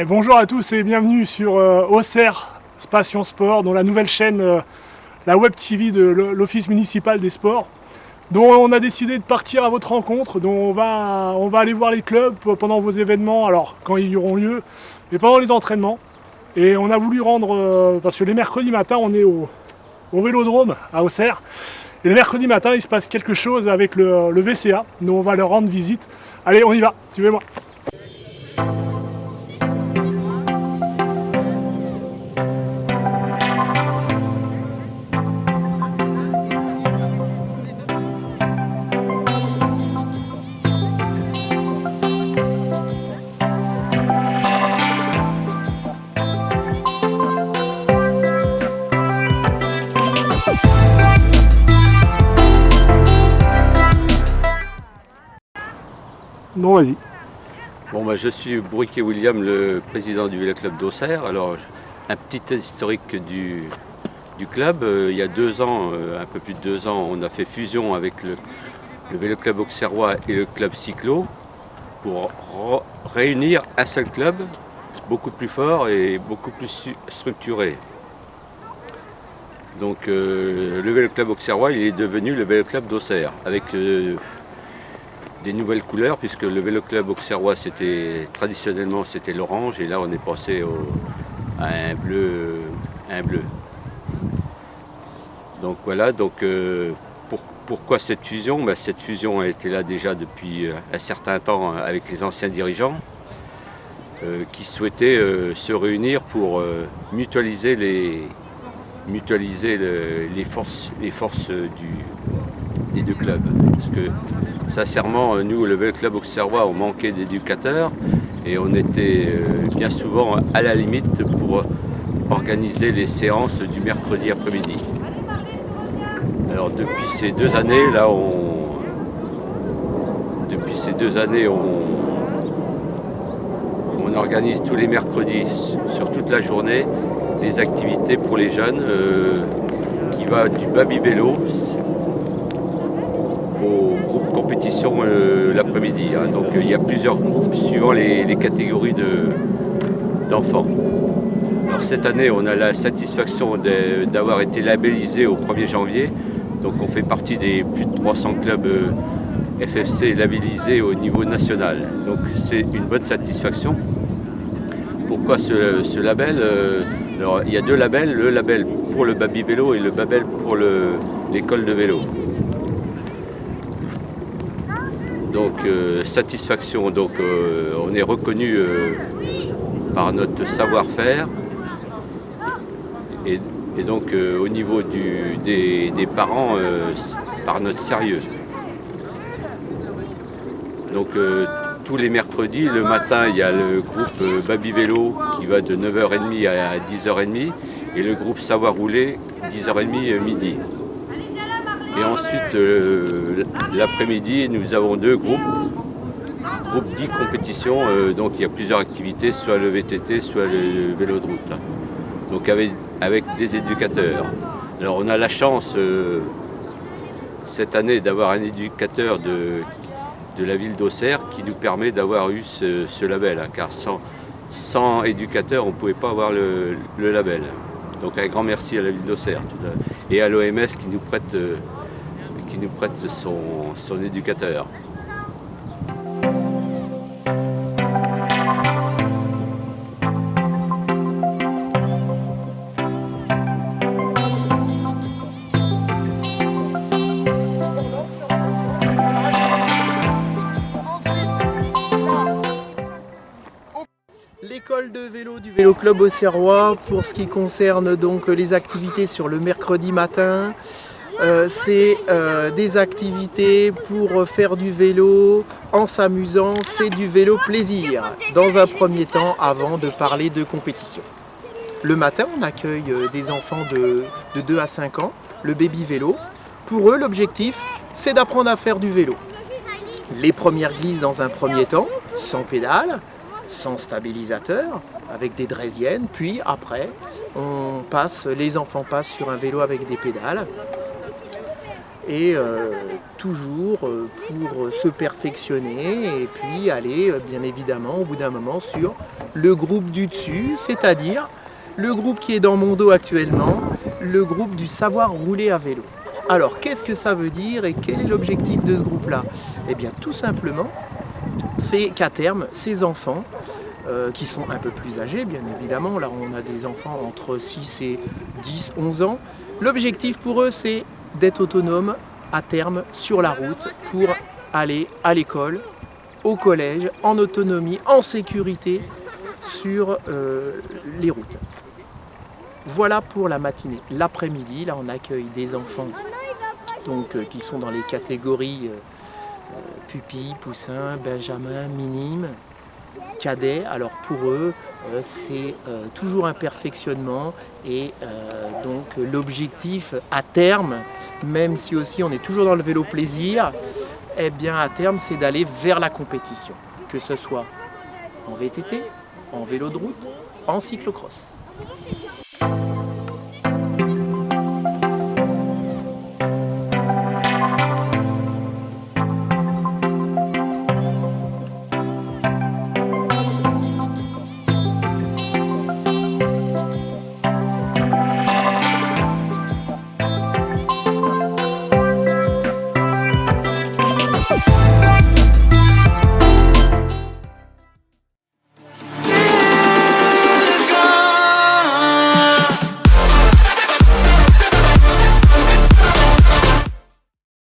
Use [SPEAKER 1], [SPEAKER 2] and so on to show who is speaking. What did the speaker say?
[SPEAKER 1] Bonjour à tous et bienvenue sur Auxerre Passion Sport, dont la nouvelle chaîne, la Web TV de l'Office municipal des sports, dont on a décidé de partir à votre rencontre, dont on va aller voir les clubs pendant vos événements, alors quand ils auront lieu, mais pendant les entraînements. Et on a voulu rendre, parce que les mercredis matins on est au Vélodrome à Auxerre, et le mercredi matin il se passe quelque chose avec le VCA, dont on va leur rendre visite. Allez, on y va, suivez-moi. Non, vas-y.
[SPEAKER 2] Bon, je suis Bourriquet William, le président du Vélo Club d'Auxerre. Alors, un petit historique du club. Il y a 2 ans, un peu plus de 2 ans, on a fait fusion avec le Vélo Club auxerrois et le club cyclo pour réunir un seul club, beaucoup plus fort et beaucoup plus structuré. Donc, le Vélo Club auxerrois, il est devenu le Vélo Club d'Auxerre, avec des nouvelles couleurs, puisque le Vélo Club auxerrois traditionnellement c'était l'orange, et là on est passé à un bleu. Donc voilà, pourquoi cette fusion? Cette fusion a été là déjà depuis un certain temps avec les anciens dirigeants qui souhaitaient se réunir pour mutualiser les forces des 2 clubs. Parce que sincèrement, nous, le Vélo Club auxerrois, on manquait d'éducateurs et on était bien souvent à la limite pour organiser les séances du mercredi après-midi. Alors depuis ces 2 années, on organise tous les mercredis sur toute la journée les activités pour les jeunes qui va du baby vélo au groupe compétition l'après-midi. Donc il y a plusieurs groupes suivant les catégories d'enfants. Alors cette année, on a la satisfaction d'avoir été labellisé au 1er janvier. Donc on fait partie des plus de 300 clubs FFC labellisés au niveau national. Donc c'est une bonne satisfaction. Pourquoi ce label? Alors, il y a 2 labels, le label pour le baby vélo et le label pour l'école de vélo. Donc satisfaction, donc on est reconnu par notre savoir-faire et donc au niveau des parents par notre sérieux. Donc tous les mercredis, le matin, il y a le groupe Baby Vélo qui va de 9h30 à 10h30 et le groupe Savoir Rouler 10h30 midi. Et ensuite, l'après-midi, nous avons 2 groupes. Groupe 10 compétition, donc il y a plusieurs activités, soit le VTT, soit le vélo de route. Donc avec des éducateurs. Alors on a la chance cette année d'avoir un éducateur de la ville d'Auxerre qui nous permet d'avoir eu ce label, car sans éducateur, on ne pouvait pas avoir le label. Donc un grand merci à la ville d'Auxerre et à l'OMS qui nous prête son éducateur.
[SPEAKER 3] L'école de vélo du Vélo Club auxerrois, pour ce qui concerne donc les activités sur le mercredi matin, c'est des activités pour faire du vélo en s'amusant, c'est du vélo plaisir, dans un premier temps avant de parler de compétition. Le matin, on accueille des enfants de 2 à 5 ans, le baby vélo. Pour eux, l'objectif, c'est d'apprendre à faire du vélo. Les premières glisses dans un premier temps, sans pédale, sans stabilisateur, avec des draisiennes, puis après, les enfants passent sur un vélo avec des pédales. et toujours pour se perfectionner et puis aller bien évidemment au bout d'un moment sur le groupe du dessus, c'est-à-dire le groupe qui est dans mon dos actuellement, le groupe du savoir rouler à vélo. Alors qu'est-ce que ça veut dire et quel est l'objectif de ce groupe-là? Eh bien tout simplement, c'est qu'à terme, ces enfants qui sont un peu plus âgés, bien évidemment, là on a des enfants entre 6 et 10, 11 ans, l'objectif pour eux c'est d'être autonomes à terme sur la route pour aller à l'école, au collège, en autonomie, en sécurité sur les routes. Voilà pour la matinée. L'après-midi, là on accueille des enfants donc, qui sont dans les catégories pupilles, poussins, benjamins, minimes, cadets. Alors pour eux, c'est toujours un perfectionnement et donc l'objectif à terme, même si aussi on est toujours dans le vélo plaisir, eh bien à terme c'est d'aller vers la compétition, que ce soit en VTT, en vélo de route, en cyclocross.